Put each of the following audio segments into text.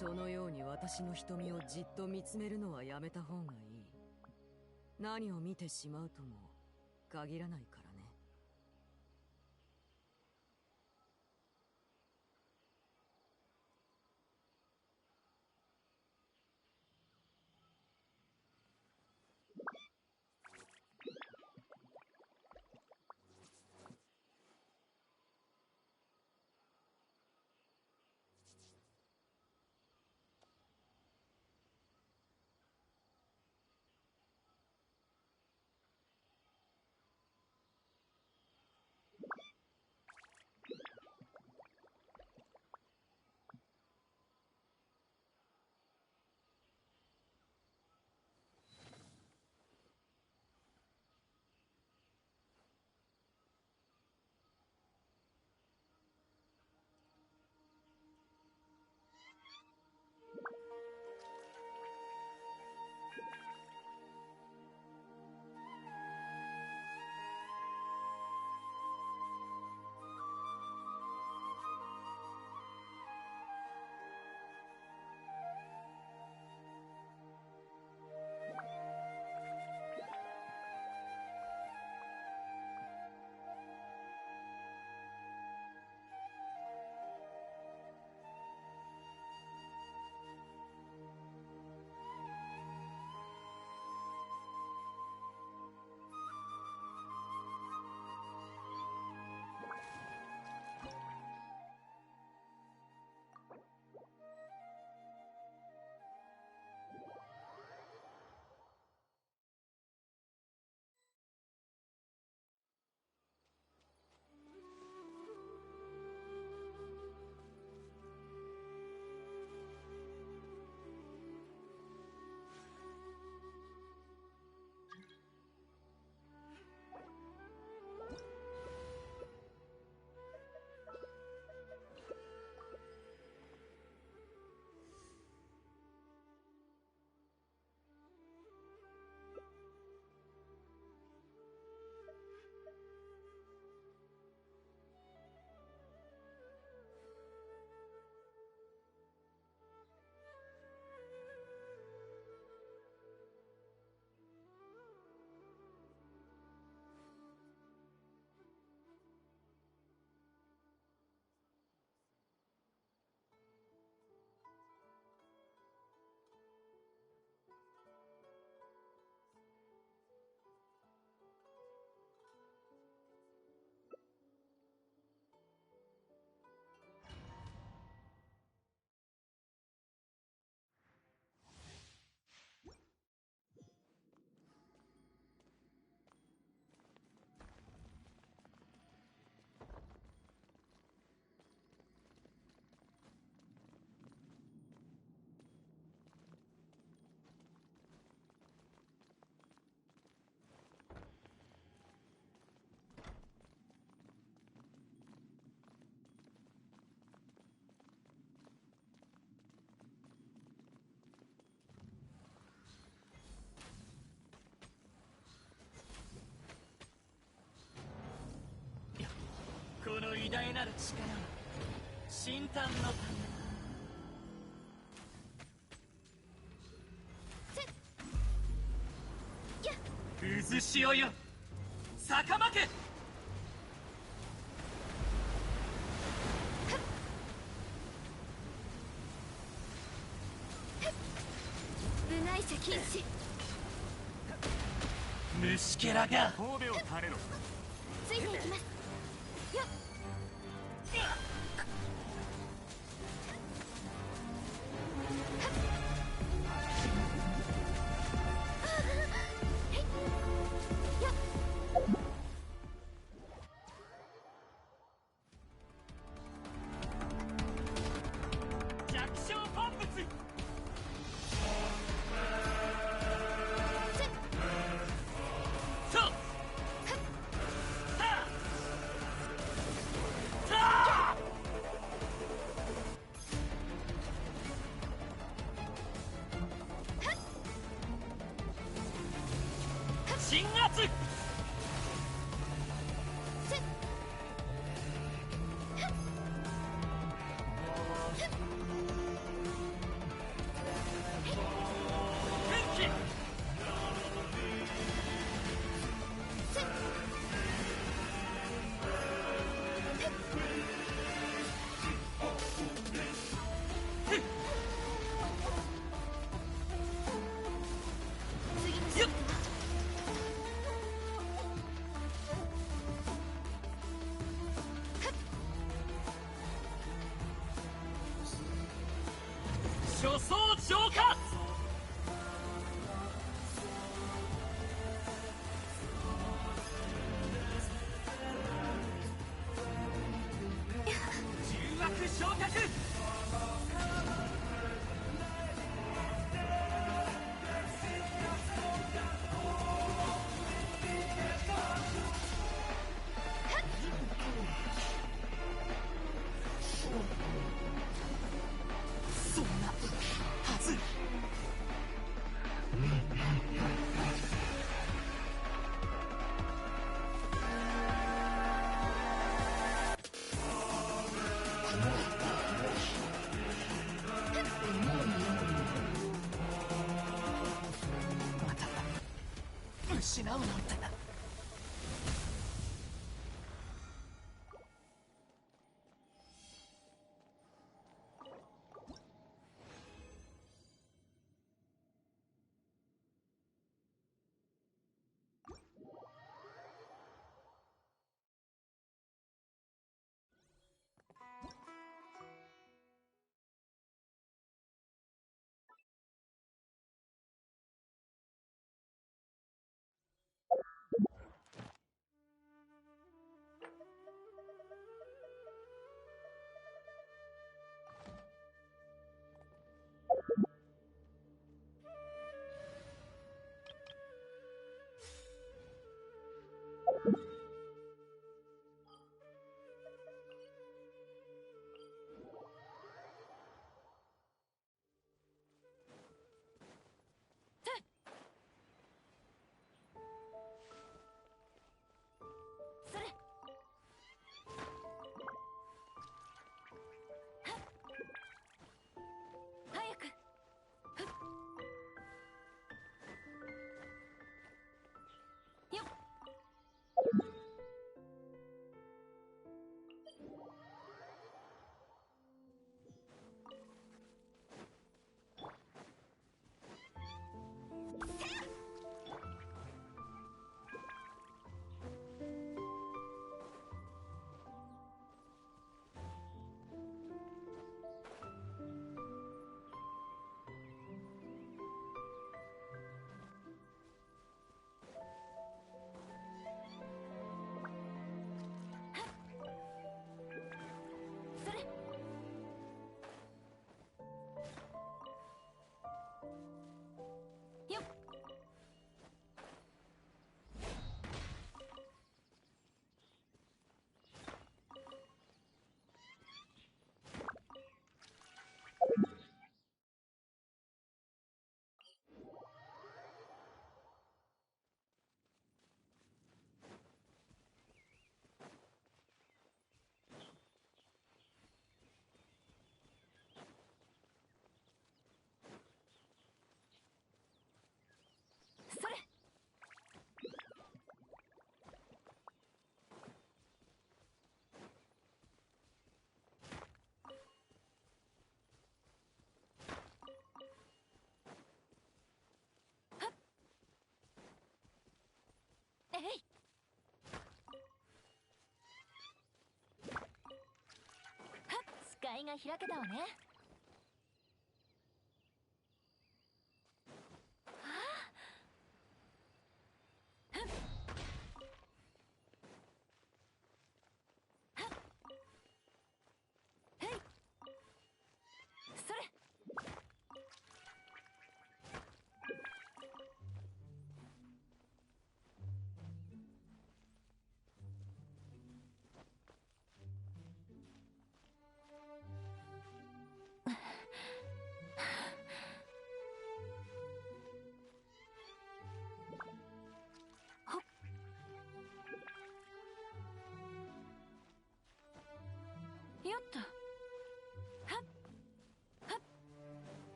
そのように私の瞳をじっと見つめるのはやめた方がいい。何を見てしまうとも限らないからね。この偉大なる力は神誕のため。渦潮よ、逆負け。部外者禁止。虫けらが神戸を垂れろ。ついていきます。よっ。鎮圧。想浄化。重枠昇格。そんなはず。また失うなんてな。それ。早く。よっ。それ。よっ。それ。はっ。えい。はっ。視界が開けたわね。へい。それ。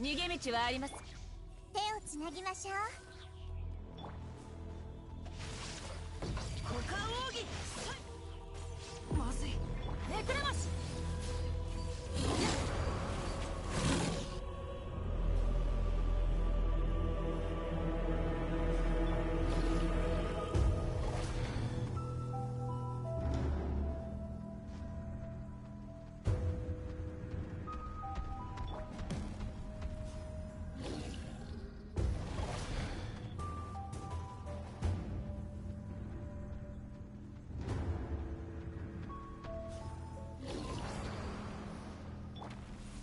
逃げ道はあります。手をつなぎましょう。股間奥義。まずい。めくれまし。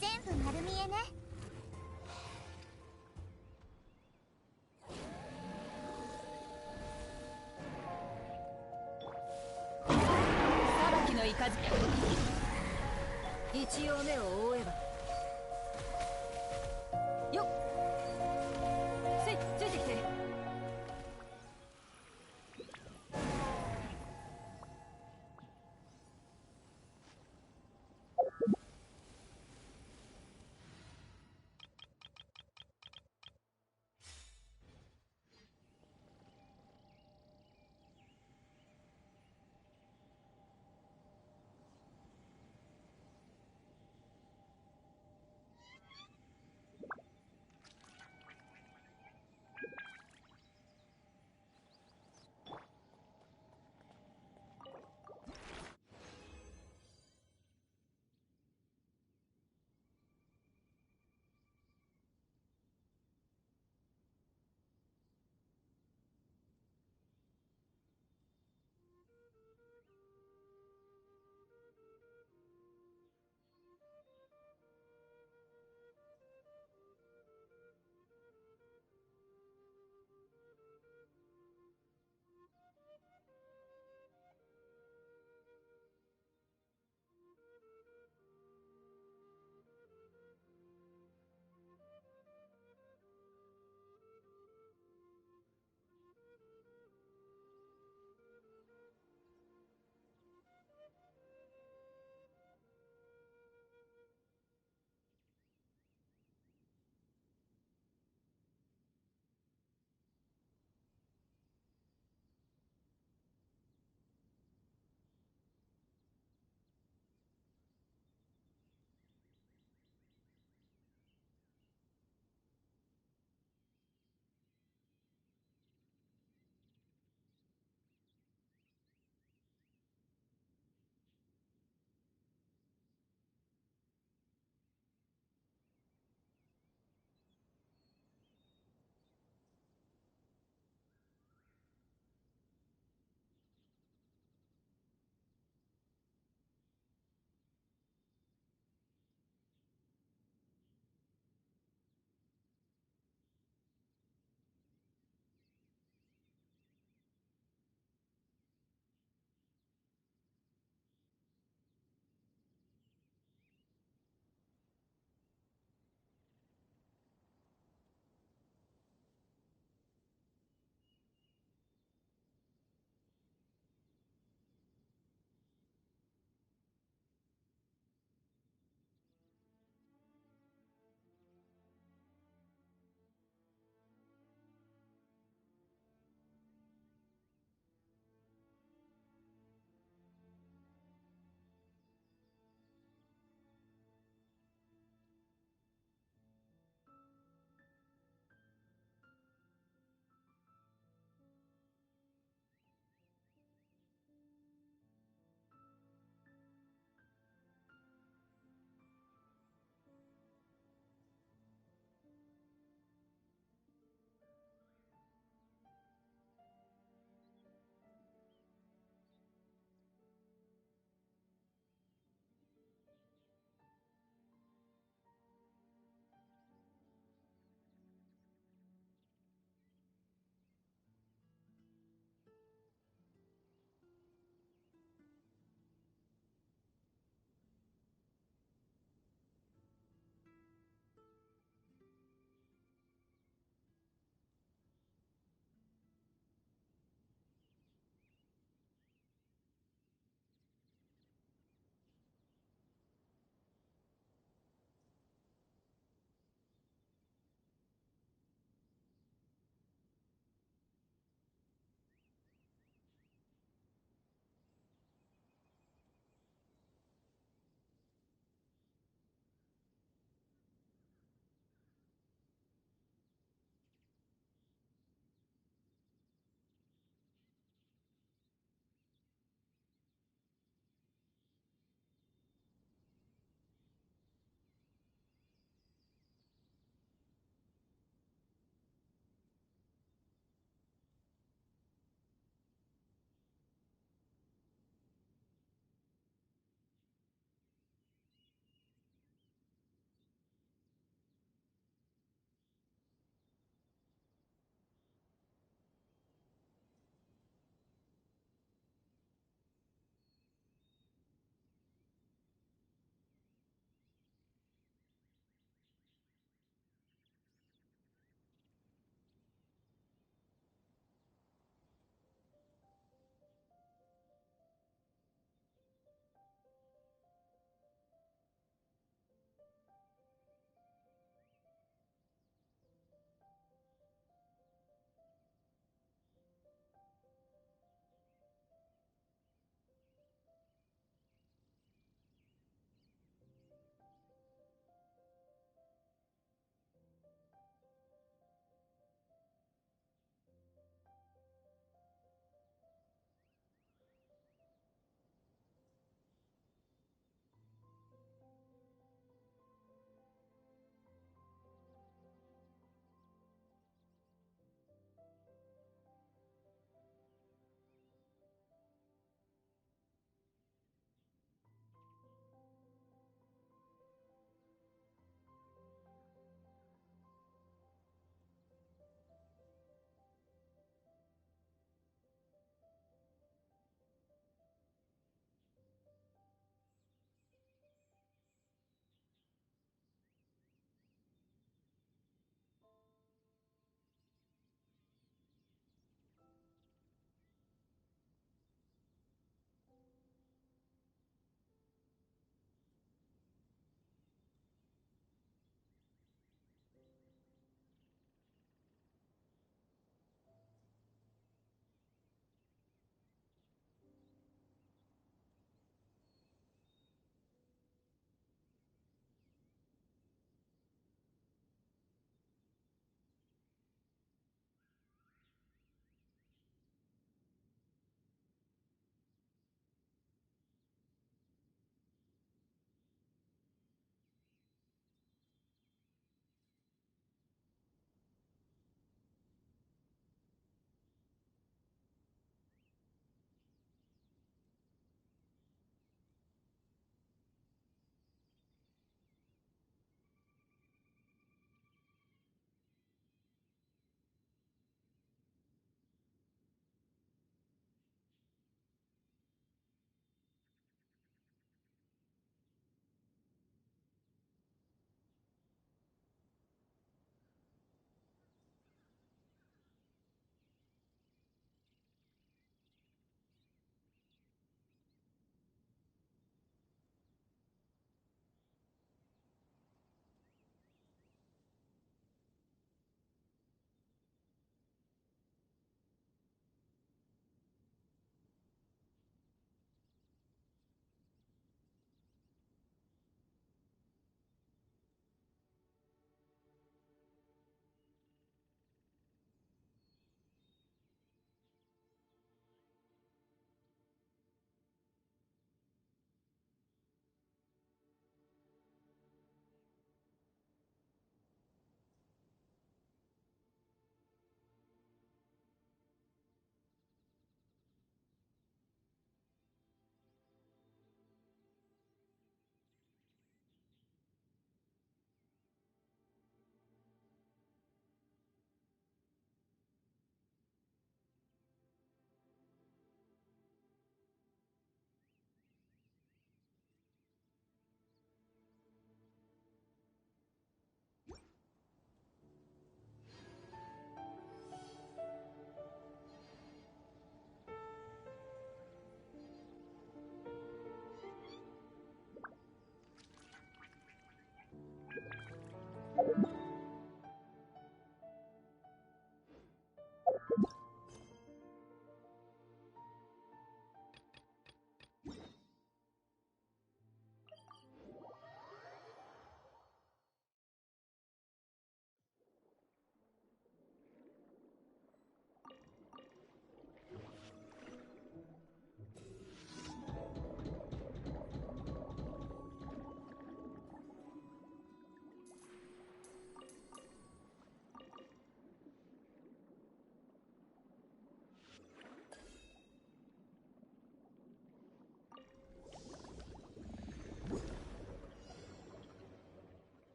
全部丸見えね。裁きの雷。一応目を覆えば。よっ。ついてきて。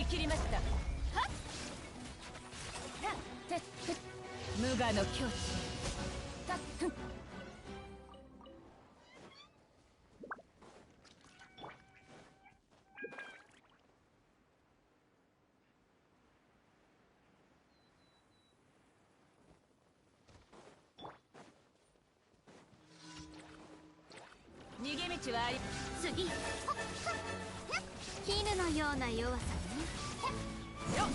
切りました。はっ無我の境地。たっふん。逃げ道はあり。次絹のような弱さね。よっ。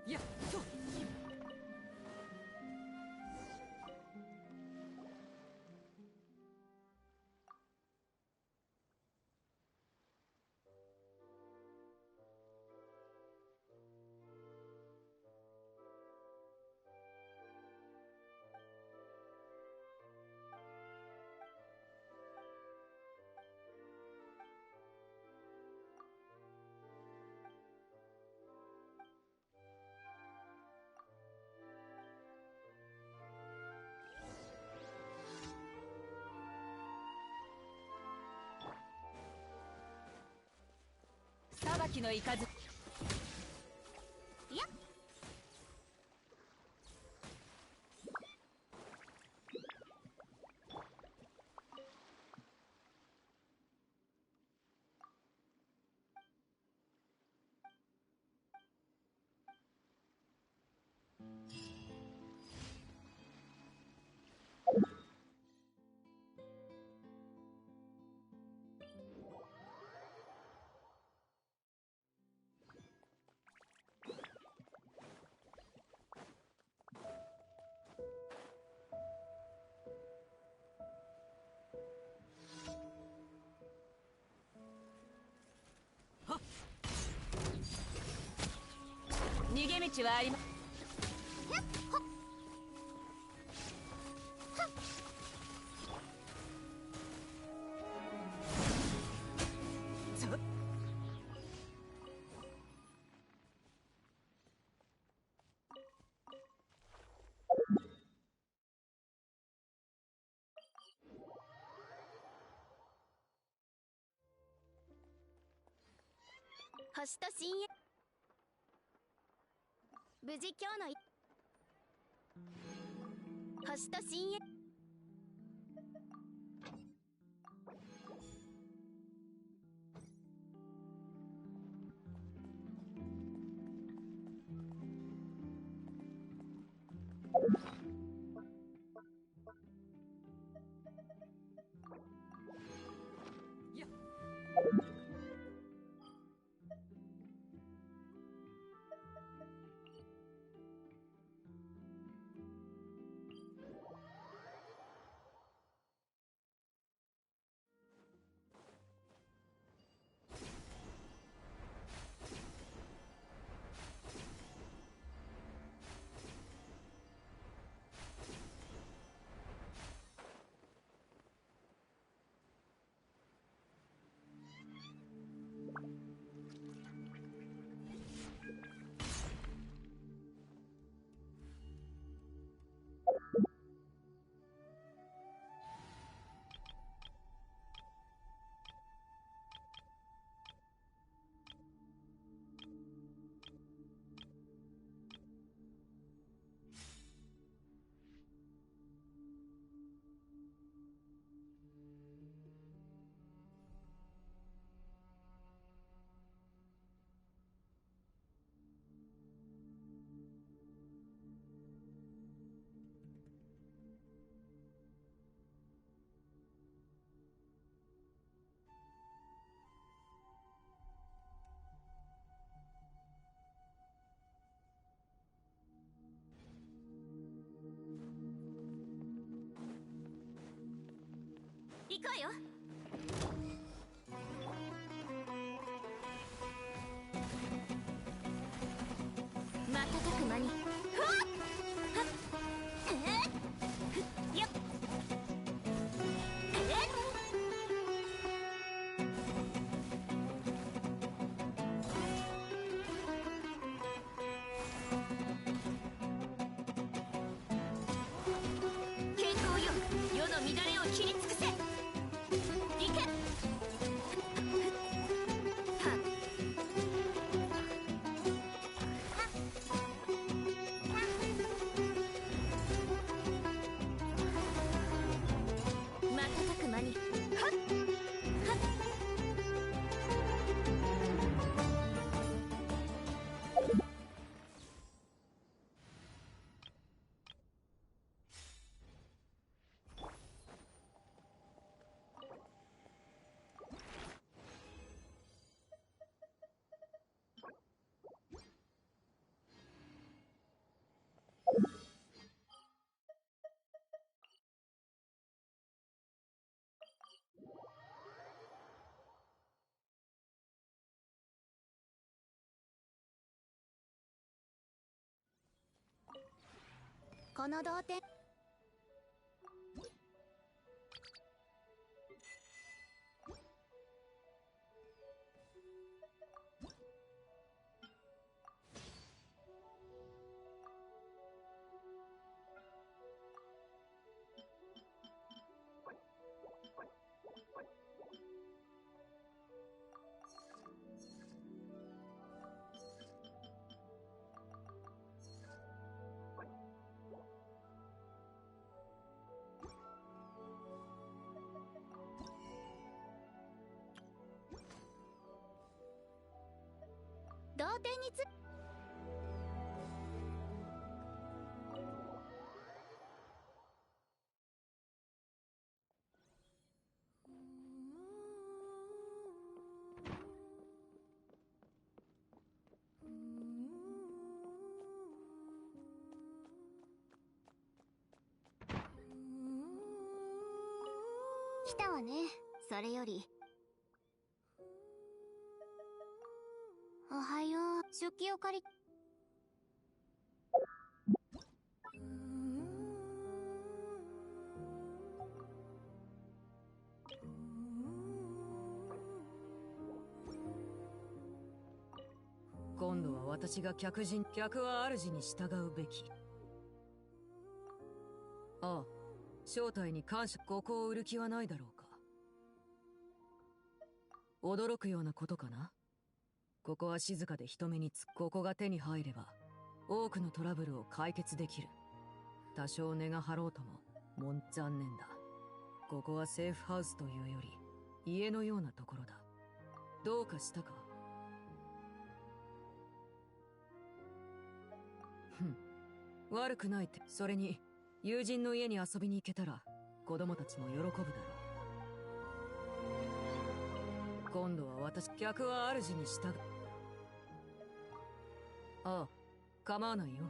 やっと。裁きの雷。いや逃げ道はありま。星と深淵。無事今日の星と深淵。行くわよ。瞬く間にふわっはっふっよっ健康よ、世の乱れを切り尽くせ。行け。瞬く間にはっはっ。この童貞童貞につ来たわね。それよりおはよう。食器を借り。今度は私が客は主に従うべき。ああ、正体に感謝。ここを売る気はないだろうか。驚くようなことかな。ここは静かで人目につく。ここが手に入れば多くのトラブルを解決できる。多少値が張ろうとも残念だ。ここはセーフハウスというより家のようなところだ。どうかしたか。悪くないって。それに友人の家に遊びに行けたら子供たちも喜ぶだろう。今度は客は主に従う。ああ、構わないよ。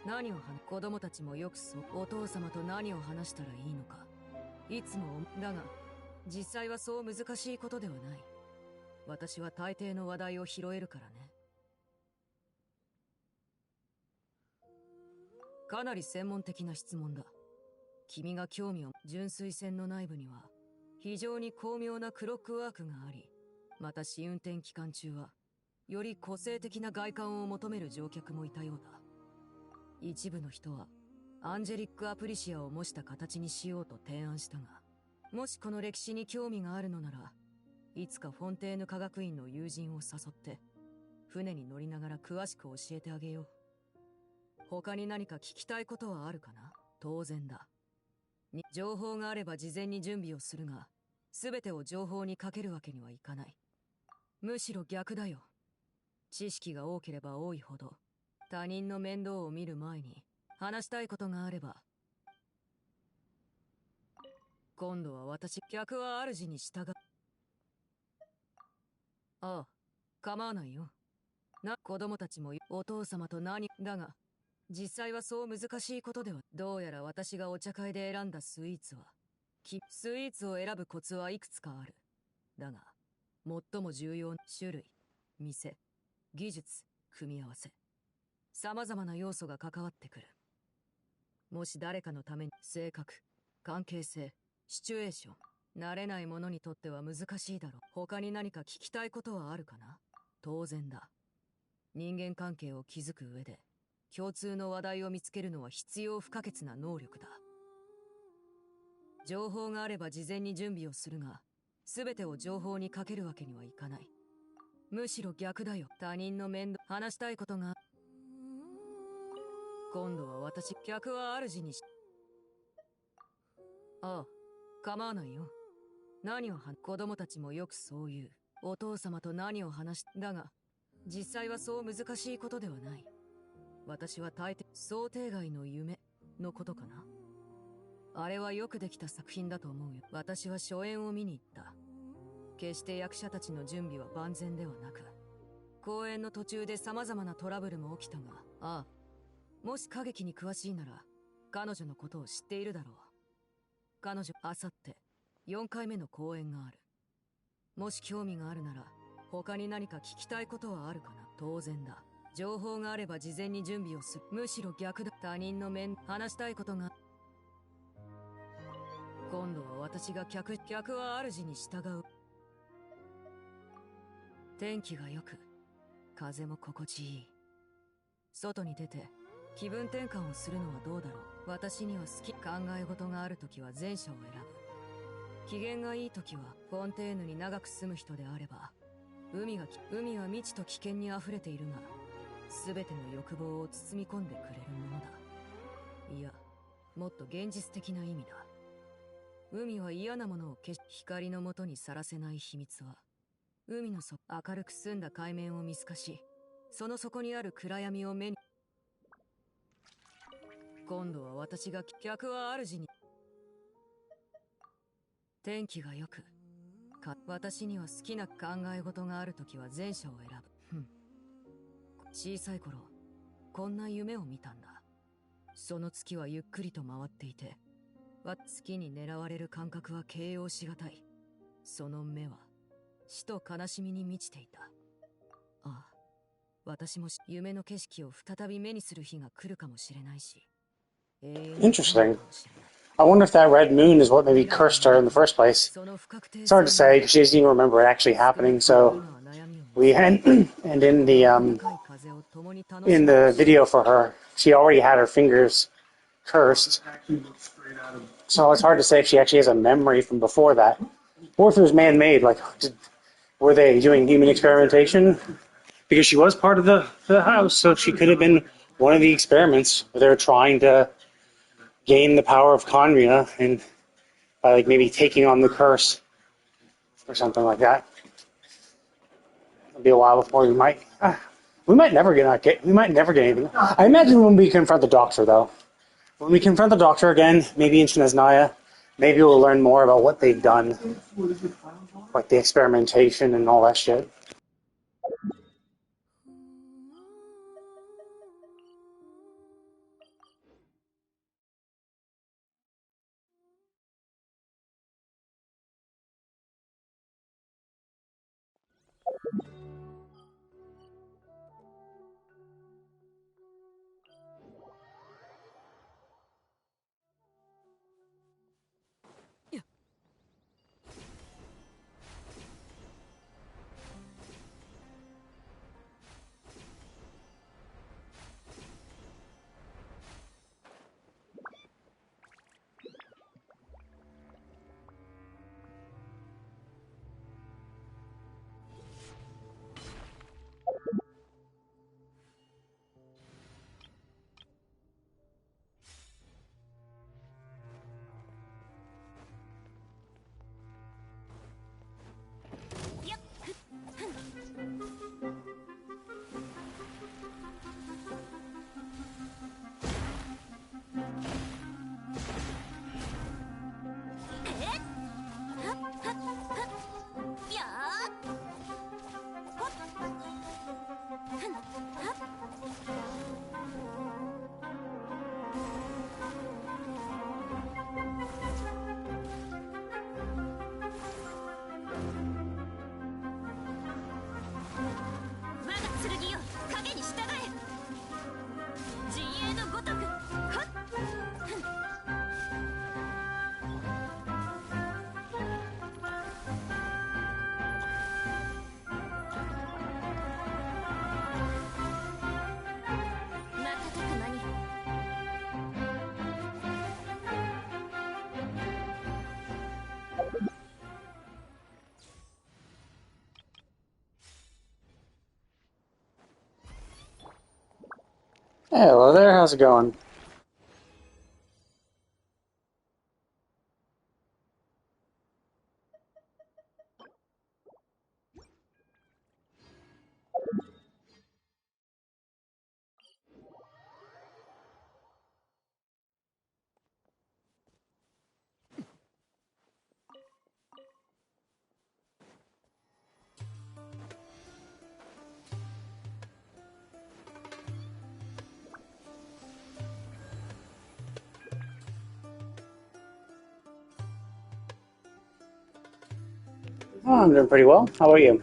何を子供たちもよくお父様と何を話したらいいのかいつもだが、実際はそう難しいことではない。私は大抵の話題を拾えるからね。かなり専門的な質問だ。君が興味を。純粋船の内部には非常に巧妙なクロックワークがあり、また試運転期間中はより個性的な外観を求める乗客もいたようだ。一部の人はアンジェリック・アプリシアを模した形にしようと提案したが、もしこの歴史に興味があるのなら、いつかフォンテーヌ科学院の友人を誘って船に乗りながら詳しく教えてあげよう。他に何か聞きたいことはあるかな。当然だ。情報があれば事前に準備をするが、全てを情報にかけるわけにはいかない。むしろ逆だよ。知識が多ければ多いほど他人の面倒を見る前に話したいことがあれば。今度は客は主に従う。ああ、構わないよ。子供たちもお父様と何だが、実際はそう難しいことでは。どうやら私がお茶会で選んだスイーツはスイーツを選ぶコツはいくつかある。だが、最も重要な種類、店、技術、組み合わせ。様々な要素が関わってくる。もし誰かのために性格、関係性、シチュエーション、慣れない者にとっては難しいだろう。他に何か聞きたいことはあるかな？当然だ。人間関係を築く上で、共通の話題を見つけるのは必要不可欠な能力だ。情報があれば事前に準備をするが、全てを情報にかけるわけにはいかない。むしろ逆だよ。他人の面倒、話したいことが。今度は私、客は主にし。ああ、構わないよ。子供たちもよくそう言う。お父様と何を話し、だが、実際はそう難しいことではない。私は大抵、想定外の夢のことかな。あれはよくできた作品だと思うよ。私は初演を見に行った。決して役者たちの準備は万全ではなく、公演の途中で様々なトラブルも起きたが、ああ、もし歌劇に詳しいなら、彼女のことを知っているだろう。彼女、あさって、4回目の公演がある。もし興味があるなら、他に何か聞きたいことはあるかな？当然だ。情報があれば事前に準備をする。むしろ逆だ。他人の話したいことが。今度は私が客は主に従う。天気が良く、風も心地いい。外に出て、気分転換をするのはどうだろう。私には考え事があるときは前者を選ぶ。機嫌がいいときは、フォンテーヌに長く住む人であれば、海は未知と危険に溢れているが、すべての欲望を包み込んでくれるものだ。いや、もっと現実的な意味だ。海は嫌なものを光の下にさらせない秘密は、海の明るく澄んだ海面を見透かし、その底にある暗闇を目に。今度は私がは主に。天気が良く、私には好きな考え事があるときは前者を選ぶ。小さい頃、こんな夢を見たんだ。その月はゆっくりと回っていて、月に狙われる感覚は形容しがたい。その目は、死と悲しみに満ちていた。ああ、私も夢の景色を再び目にする日が来るかもしれないし。Interesting. I wonder if that red moon is what maybe cursed her in the first place. It's hard to say because she doesn't even remember it actually happening. So we and in the video for her, she already had her fingers cursed. So it's hard to say if she actually has a memory from before that, or if it was man-made. Like, were they doing human experimentation? Because she was part of the house, so she could have been one of the experiments where they were trying to gain the power of Khaenri'ah and by like maybe taking on the curse or something like that. It'll be a while before we might never get anything. I imagine when we confront the Doctor, though, when we confront the Doctor again, maybe in Shinaznaya, maybe we'll learn more about what they've done, like the experimentation and all that shit. Hello there, how's it going? Oh, I'm doing pretty well. How about you?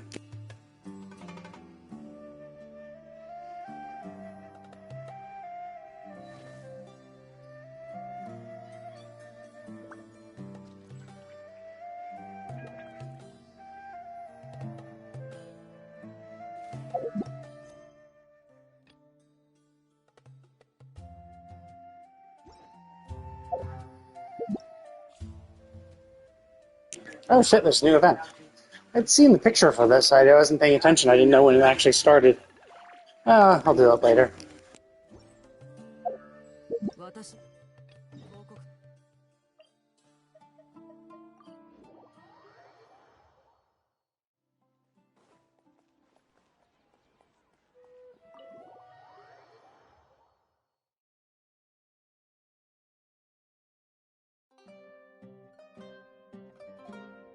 Oh shit, there's a new event. I'd seen the picture for this. I wasn't paying attention. I didn't know when it actually started. I'll do it later. 私報告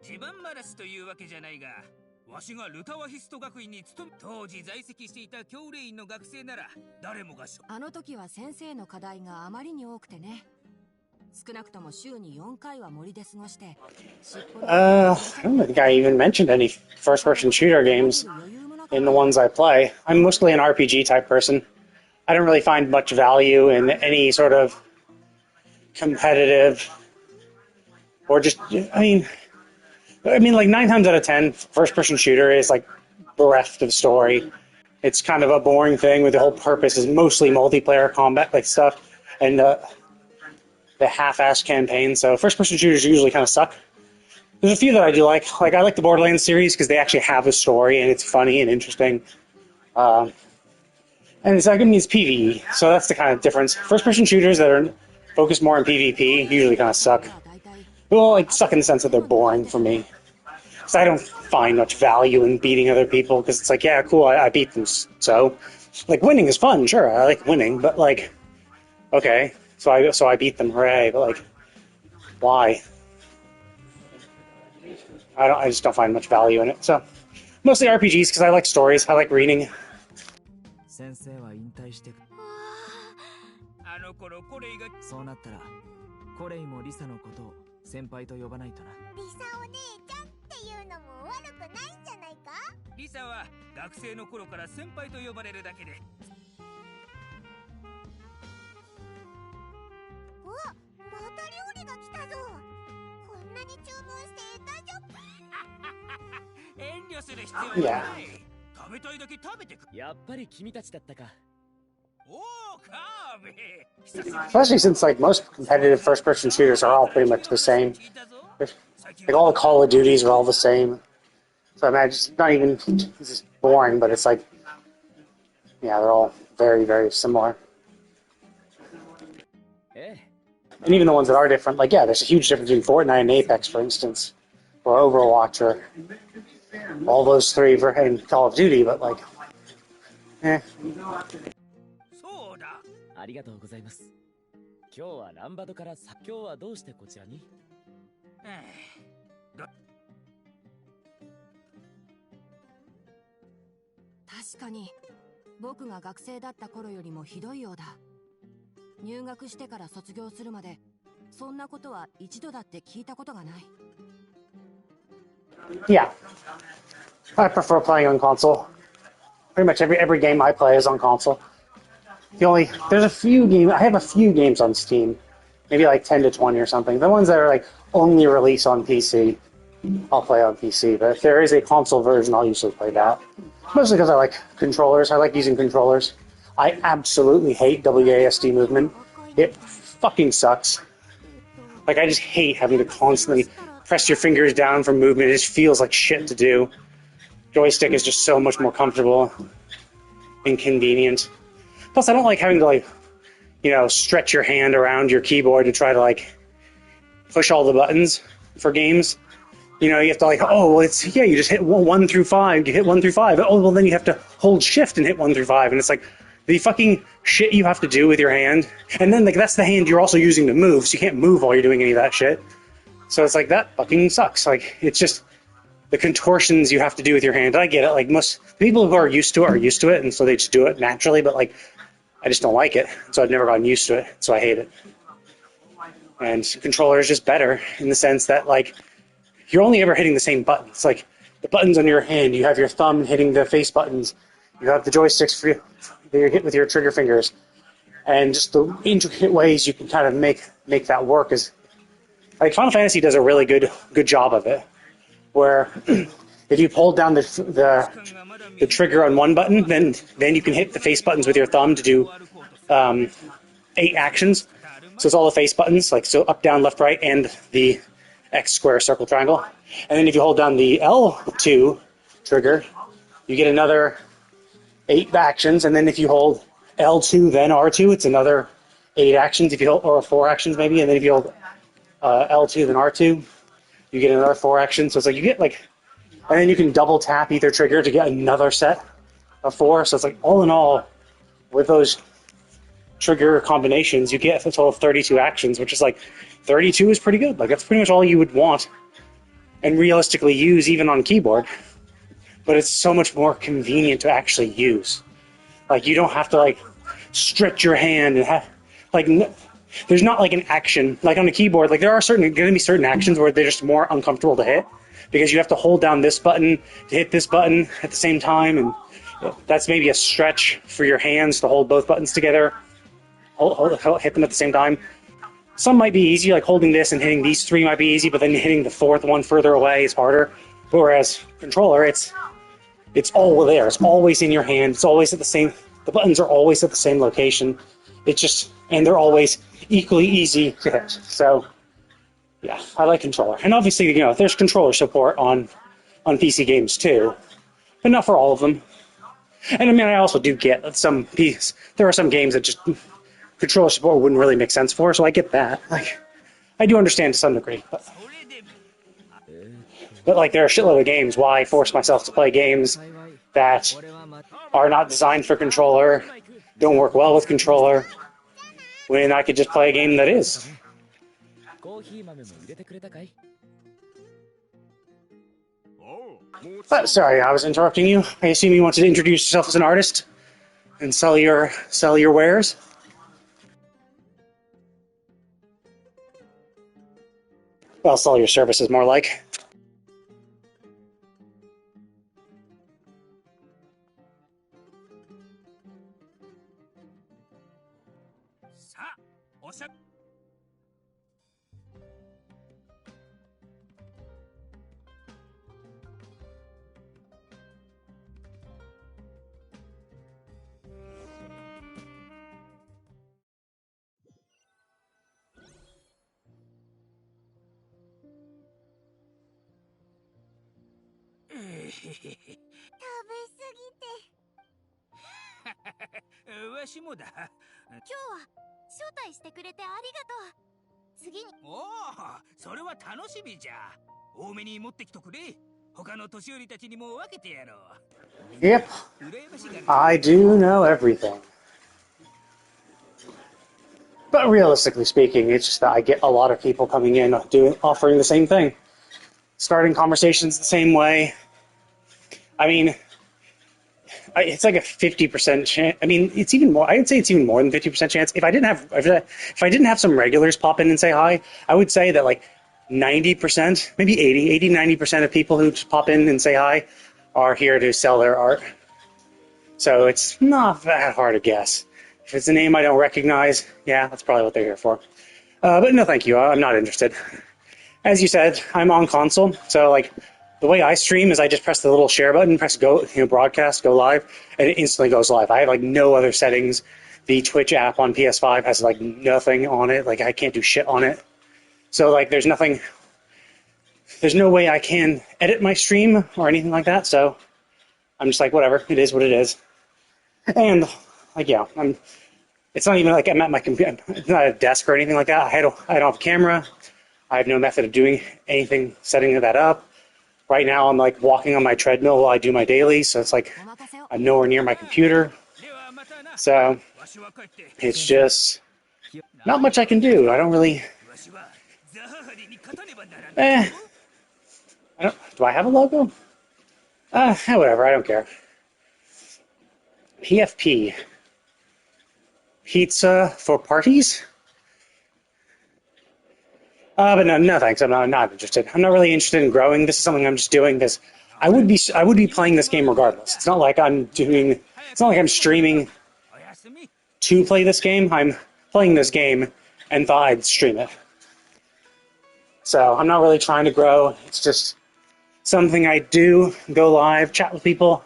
地盤話というわけじゃないが、わしがルタワヒスト学院に勤め、当時在籍していた教令員の学生なら誰もがあの時は先生の課題があまりに多くてね。少なくとも週に4回は森で過ごして。I don't think I even mentioned any first-person shooter games in the ones I play. I'm mostly an RPG type person. I don't really find much value in any sort of competitive or just, I mean, like 9 times out of 10, first-person shooter is like bereft of story. It's kind of a boring thing where the whole purpose is mostly multiplayer combat like stuff and the half-assed campaign. So first-person shooters usually kind of suck. There's a few that I do like. Like I like the Borderlands series because they actually have a story and it's funny and interesting. And it's like, I mean, it's PvE, so that's the kind of difference. First-person shooters that are focused more on PvP usually kind of suck. Well, like suck in the sense that they're boring for me. Because I don't find much value in beating other people. Because it's like, yeah, cool, I beat them. So, like, winning is fun, sure, I like winning, but like, okay, so I beat them, hooray! But like, why? I just don't find much value in it. So, mostly RPGs because I like stories. I like reading. 先生は引退してあの頃コレイがそうなったらコレイもリサのことを先輩と呼ばないとな。リサお姉ちゃんっていうのも悪くないんじゃないか。リサは学生の頃から先輩と呼ばれるだけで。お、また料理が来たぞ。こんなに注文して大丈夫？遠慮する必要はない。食べたいだけ食べてく。やっぱり君たちだったか。おお、カーベ。 Especially since like most competitive first-person shooters are all pretty much the same. Like all the Call of Duties are all the same. So I imagine it's not even this is boring, but it's like, yeah, they're all very, very similar. And even the ones that are different, like yeah, there's a huge difference between Fortnite and Apex, for instance, or Overwatch, or all those three for and Call of Duty. But like, そうだ。ありがとうございます。今日はランバドから今日はどうしてこちらに？確かに僕が学生だった頃よりもひどいようだ。入学してから卒業するまでそんなことは一度だって聞いたことがない。yeah, I prefer playing on console. Pretty much every game I play is on console. There's a few games. I have a few games on Steam, maybe like 10 to 20 or something. The ones that are like only release on PC, I'll play on PC. But if there is a console version, I'll usually play that. Mostly because I like controllers. I like using controllers. I absolutely hate WASD movement. It fucking sucks. Like I just hate having to constantly press your fingers down for movement. It just feels like shit to do. Joystick is just so much more comfortable and convenient. Plus, I don't like having to like, stretch your hand around your keyboard to try to like push all the buttons for games. You have to like, oh, well, you just hit 1 through 5. You hit 1 through 5. Oh, well, then you have to hold shift and hit 1 through 5. And it's like the fucking shit you have to do with your hand. And then like that's the hand you're also using to move, so you can't move while you're doing any of that shit. So it's like, that fucking sucks. Like, it's just the contortions you have to do with your hand. I get it. Like, most people who are used to it, and so they just do it naturally. But like, I just don't like it. So I've never gotten used to it. So I hate it. And controller is just better in the sense that like, you're only ever hitting the same buttons. Like, the buttons on your hand, you have your thumb hitting the face buttons. You have the joysticks that you hit with your trigger fingers. And just the intricate ways you can kind of make that work is... Like, Final Fantasy does a really good job of it. Where if you hold down the trigger on one button, then you can hit the face buttons with your thumb to do 8 actions. So it's all the face buttons, like so up, down, left, right, and the X, square, circle, triangle. And then if you hold down the L2 trigger, you get another 8 actions. And then if you hold L2 then R2, it's another 8 actions. If you hold, or 4 actions maybe. And then if you hold L2 then R2, you get another 4 actions. So it's like you get like, and then you can double tap either trigger to get another set of 4. So it's like all in all, with those trigger combinations, you get a total of 32 actions, which is like 32 is pretty good. Like that's pretty much all you would want and realistically use even on keyboard. But it's so much more convenient to actually use. Like you don't have to like stretch your hand and have like. There's not like an action like on a keyboard. Like there are going to be certain actions where they're just more uncomfortable to hit because you have to hold down this button to hit this button at the same time, and that's maybe a stretch for your hands to hold both buttons together, hit them at the same time. Some might be easy, like holding this and hitting these 3 might be easy, but then hitting the 4th one further away is harder. Whereas controller, it's all there. It's always in your hand. It's always at the same. The buttons are always at the same location. And they're always equally easy to hit. So, yeah, I like controller. And obviously, there's controller support on PC games too, but not for all of them. And I mean, I also do get that there are some games that just controller support wouldn't really make sense for, so I get that. Like, I do understand to some degree. But like, there are a shitload of games. Why force myself to play games that are not designed for controller, don't work well with controller, when I could just play a game that is. Sorry, I was interrupting you. I assume you wanted to introduce yourself as an artist and sell your wares? Well, sell your services, more like.わしもだ。今日は招待してくれてありがとう。次に。おお、それは楽しみじゃ。多めに持ってきとくれ。他の年寄りたちにも分けてやろう。Yep, I do know everything. But realistically speaking, it's just that I get a lot of people coming in offering the same thing. Starting conversations the same way. I mean, it's like a 50% chance. I mean, it's even more. I'd say it's even more than 50% chance. If I didn't have some regulars pop in and say hi, I would say that like 90%, maybe 90% of people who just pop in and say hi are here to sell their art. So it's not that hard to guess. If it's a name I don't recognize, yeah, that's probably what they're here for. But no, thank you. I'm not interested. As you said, I'm on console, so like the way I stream is I just press the little share button, press go, broadcast, go live, and it instantly goes live. I have like no other settings. The Twitch app on PS5 has like nothing on it. Like I can't do shit on it. So like there's no way I can edit my stream or anything like that. So I'm just like, whatever, it is what it is. And like, yeah, it's not even like I'm at my computer. It's not a desk or anything like that. I don't have a camera. I have no method of doing anything, setting that up. Right now, I'm like walking on my treadmill while I do my dailies, so it's like I'm nowhere near my computer. So it's just not much I can do. I don't really. Eh, I don't. Do I have a logo? Whatever. I don't care. PFP. Pizza for parties? But no, thanks. I'm not interested. I'm not really interested in growing. This is something I'm just doing because I would be playing this game regardless. It's not like I'm doing. It's not like I'm streaming to play this game. I'm playing this game and thought I'd stream it. So I'm not really trying to grow. It's just something I do. Go live, chat with people,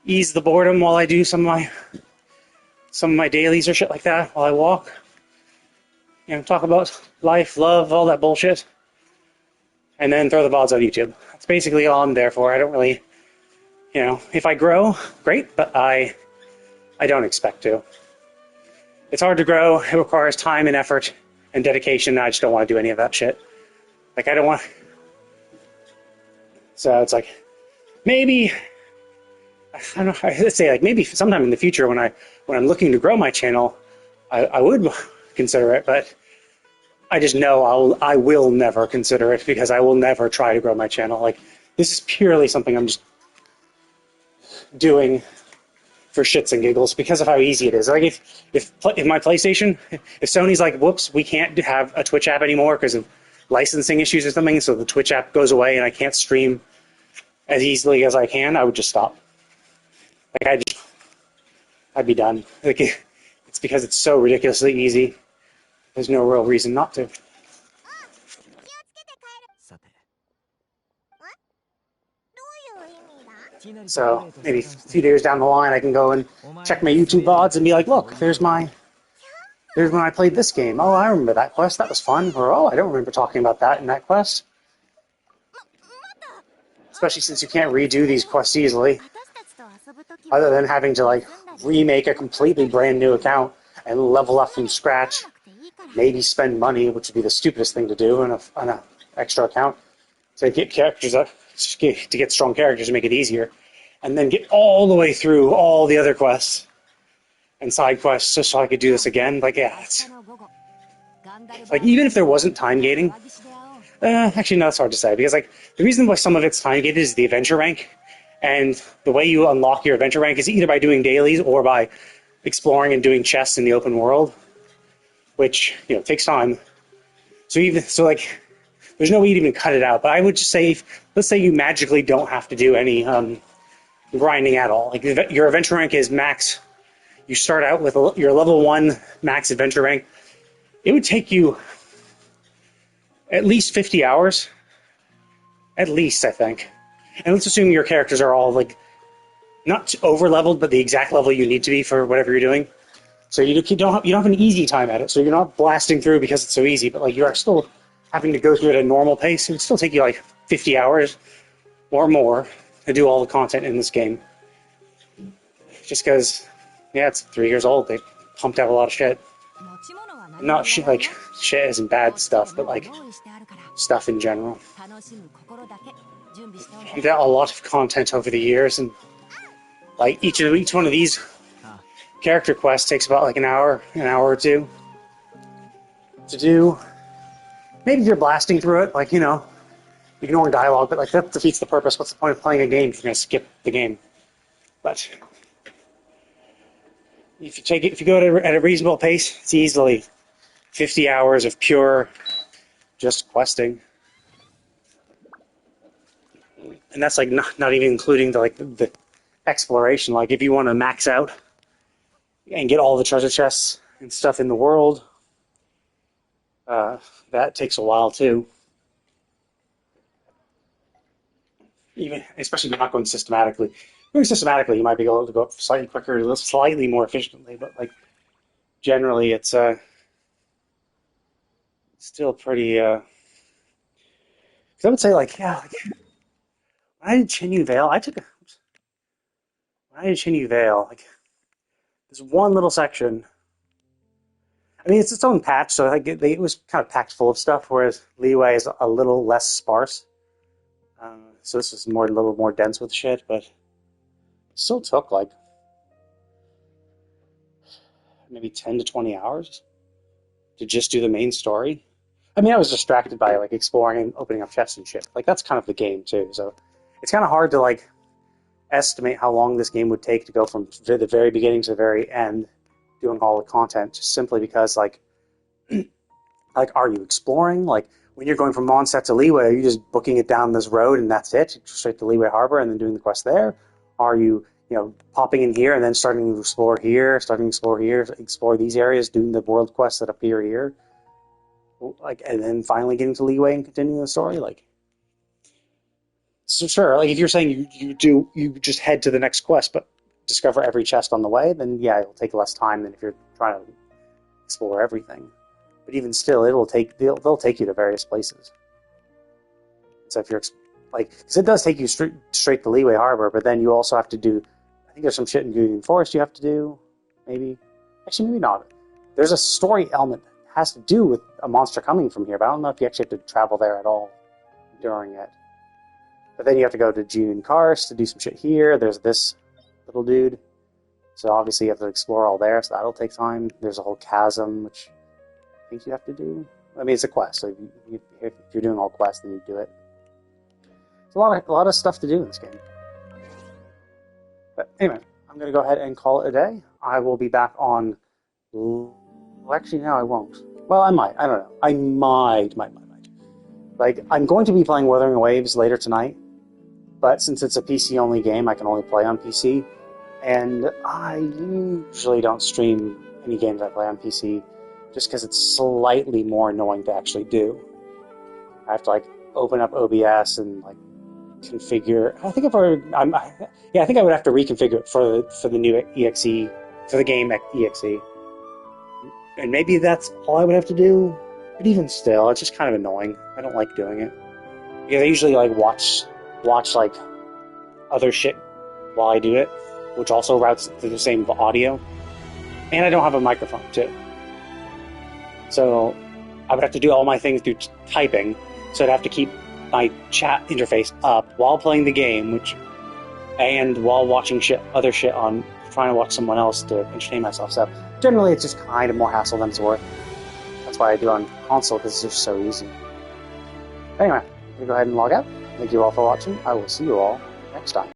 ease the boredom while I do some of my dailies or shit like that while I walk. You know, talk about life, love, all that bullshit, and then throw the VODs on YouTube. That's basically all I'm there for. I don't really, if I grow, great, but I don't expect to. It's hard to grow. It requires time and effort and dedication. I just don't want to do any of that shit. Like, I don't want. So it's like, maybe, I don't know. Let's say like maybe sometime in the future when I'm looking to grow my channel, I would consider it, but I just know I will never consider it because I will never try to grow my channel. Like, this is purely something I'm just doing for shits and giggles because of how easy it is. Like, if my PlayStation, if Sony's like, whoops, we can't have a Twitch app anymore because of licensing issues or something, so the Twitch app goes away and I can't stream as easily as I can, I would just stop. Like, I'd be done. Like, it's because it's so ridiculously easy. There's no real reason not to. さて So maybe a few years down the line, I can go and check my YouTube VODs and be like, look, there's when I played this game. Oh, I remember that quest. That was fun. Or, oh, I don't remember talking about that in that quest. Especially since you can't redo these quests easily, other than having to like remake a completely brand new account and level up from scratch. Maybe spend money, which would be the stupidest thing to do on an extra account to get characters up, to get strong characters to make it easier, and then get all the way through all the other quests and side quests just so I could do this again. Like, yeah, it's, like, even if there wasn't time gating, actually, no, it's hard to say because like the reason why some of it's time gated is the adventure rank, and the way you unlock your adventure rank is either by doing dailies or by exploring and doing chests in the open world, which takes time. So like, there's no way to even cut it out. But I would just say, let's say you magically don't have to do any grinding at all. Like, your adventure rank is max. You start out with your level 1 max adventure rank. It would take you at least 50 hours. At least, I think. And let's assume your characters are all like not over leveled, but the exact level you need to be for whatever you're doing. So you don't have an easy time at it. So you're not blasting through because it's so easy, but like you are still having to go through it at a normal pace. It would still take you like 50 hours or more to do all the content in this game. Just because, yeah, it's 3 years old. They pumped out a lot of shit. Not shit like shit isn't bad stuff, but like stuff in general. Pumped out a lot of content over the years, and like each one of these character quests takes about like an hour or two to do. Maybe if you're blasting through it, like, ignoring dialogue, but like that defeats the purpose. What's the point of playing a game if you're going to skip the game? But if you go at a reasonable pace, it's easily 50 hours of pure just questing. And that's like not even including the exploration. Like, if you want to max out and get all the treasure chests and stuff in the world, that takes a while too. Even especially if you're not going systematically. Going systematically, you might be able to go up slightly quicker, slightly more efficiently, but like generally, it's still pretty. Because I would say, like, yeah, like, when I did Chinyu Vale, like There's one little section. I mean, it's its own patch, so like it was kind of packed full of stuff, whereas Leeway is a little less sparse. So this is a little more dense with shit, but it still took like maybe 10 to 20 hours to just do the main story. I mean, I was distracted by like exploring and opening up chests and shit. Like that's kind of the game too. So it's kind of hard to like estimate how long this game would take to go from the very beginning to the very end, doing all the content, just simply because like, like, are you exploring? Like when you're going from Mondstadt to Leeway, are you just booking it down this road and that's it, straight to Leeway Harbor and then doing the quest there? Are you, popping in here and then starting to explore here, explore these areas, doing the world quests that appear here, like, and then finally getting to Leeway and continuing the story? Like, so sure, like if you're saying you just head to the next quest but discover every chest on the way, then yeah, it'll take less time than if you're trying to explore everything. But even still, they'll take you to various places. So if you're like, because it does take you straight to Leeway Harbor, but then you also have to do, I think there's some shit in Union Forest you have to do, maybe. Actually, maybe not. There's a story element that has to do with a monster coming from here, but I don't know if you actually have to travel there at all during it. But then you have to go to June Karst to do some shit here. There's this little dude. So obviously you have to explore all there, so that'll take time. There's a whole chasm, which I think you have to do. I mean, it's a quest, so if you're doing all quests, then you do it. It's a lot of stuff to do in this game. But anyway, I'm going to go ahead and call it a day. I will be back on... Well, actually, no, I won't. Well, I might. I don't know. I might. Like, I'm going to be playing Wuthering Waves later tonight, but since it's a PC-only game, I can only play on PC. And I usually don't stream any games I play on PC, just because it's slightly more annoying to actually do. I have to like open up OBS and like configure. I think I think I would have to reconfigure it for the new exe, for the game exe, and maybe that's all I would have to do. But even still, it's just kind of annoying. I don't like doing it because I usually like watch like other shit while I do it, which also routes to the same audio, and I don't have a microphone too. So I would have to do all my things through typing, so I'd have to keep my chat interface up while playing the game, and while watching other shit on, trying to watch someone else to entertain myself. So generally it's just kind of more hassle than it's worth. That's why I do it on console, because it's just so easy. Anyway, I'm going to go ahead and log out. Thank you all for watching. I will see you all next time.